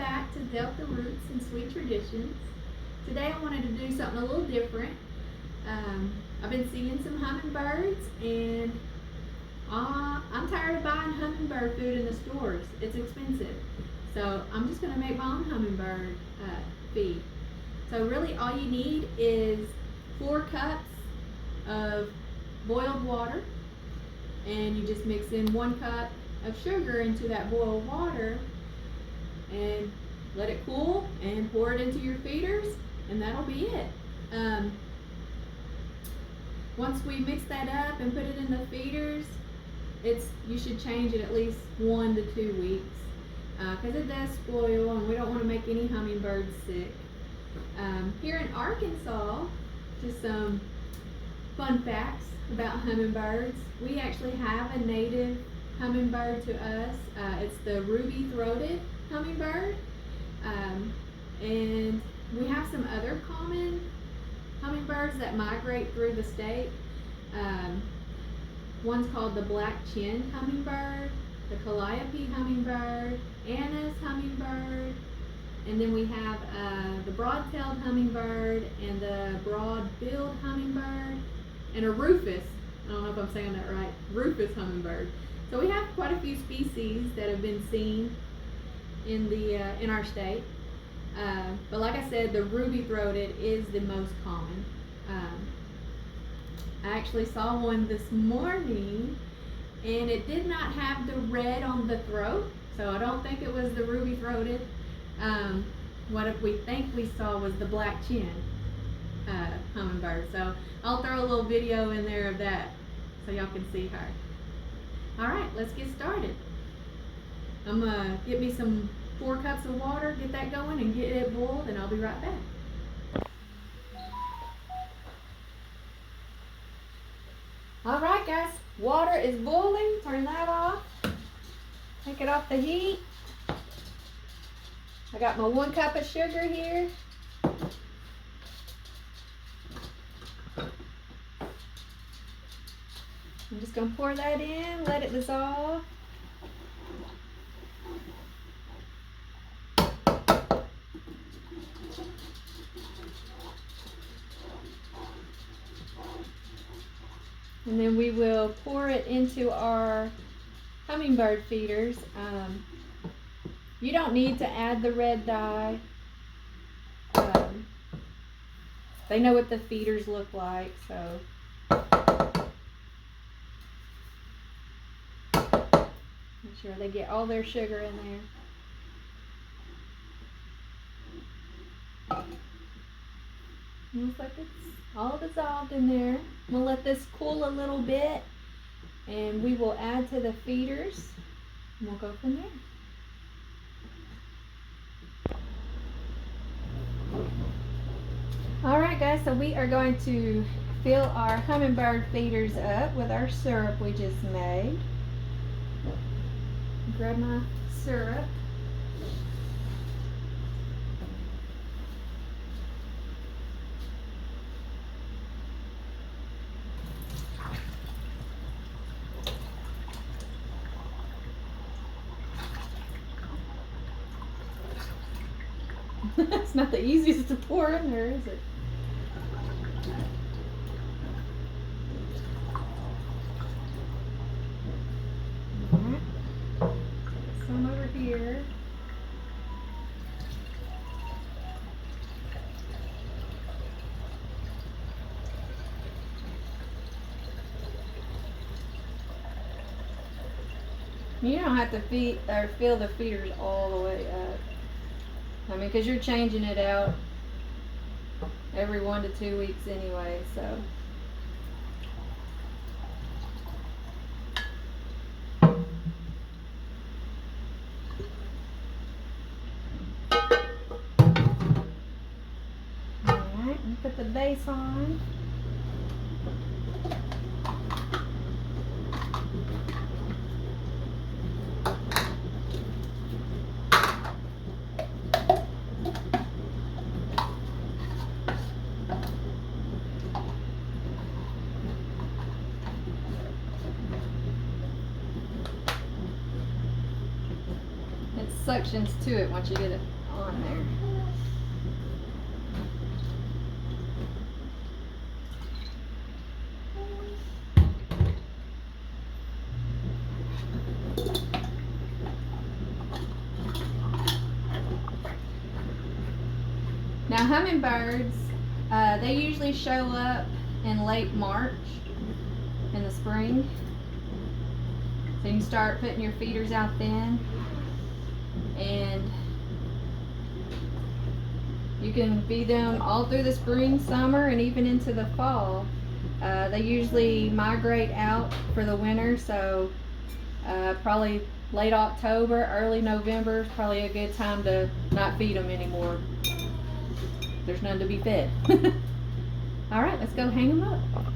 back to Delta Roots and Sweet Traditions. Today I wanted to do something a little different. I've been seeing some hummingbirds and I'm tired of buying hummingbird food in the stores. It's expensive. So I'm just going to make my own hummingbird feed. So really all you need is 4 cups of boiled water, and you just mix in 1 cup of sugar into that boiled water and let it cool and pour it into your feeders, and that'll be it. Once we mix that up and put it in the feeders, you should change it at least 1 to 2 weeks because it does spoil and we don't want to make any hummingbirds sick. Here in Arkansas, just some fun facts about hummingbirds. We actually have a native hummingbird to us. It's the ruby-throated hummingbird, and we have some other common hummingbirds that migrate through the state. One's called the black-chinned hummingbird, the calliope hummingbird, Anna's hummingbird, and then we have the broad-tailed hummingbird and the broad-billed hummingbird and a rufous, I don't know if I'm saying that right, rufous hummingbird. So we have quite a few species that have been seen in our state. But like I said, the ruby-throated is the most common. I actually saw one this morning and it did not have the red on the throat, so I don't think it was the ruby-throated. What we think we saw was the black-chinned hummingbird. So I'll throw a little video in there of that so y'all can see her. Alright, let's get started. I'm gonna get me some 4 cups of water, get that going and get it boiled, and I'll be right back. Alright guys, water is boiling. Turn that off. Take it off the heat. I got my 1 cup of sugar here. I'm just going to pour that in, let it dissolve. And then we will pour it into our hummingbird feeders. You don't need to add the red dye. They know what the feeders look like, so. Make sure they get all their sugar in there. Looks like it's all dissolved in there. I'm gonna let this cool a little bit and we will add to the feeders and we'll go from there. Alright guys, so we are going to fill our hummingbird feeders up with our syrup we just made. Grab my syrup. It's not the easiest to pour in there, is it? Alright. Some over here. You don't have to feed or fill the feeders all the way up. I mean, because you're changing it out every 1 to 2 weeks anyway, so. Alright, and put the base on. Suctions to it once you get it on there. Now hummingbirds, they usually show up in late March in the spring. So you can start putting your feeders out then. And you can feed them all through the spring, summer, and even into the fall. They usually migrate out for the winter, so probably late October, early November is probably a good time to not feed them anymore. There's none to be fed. All right, let's go hang them up.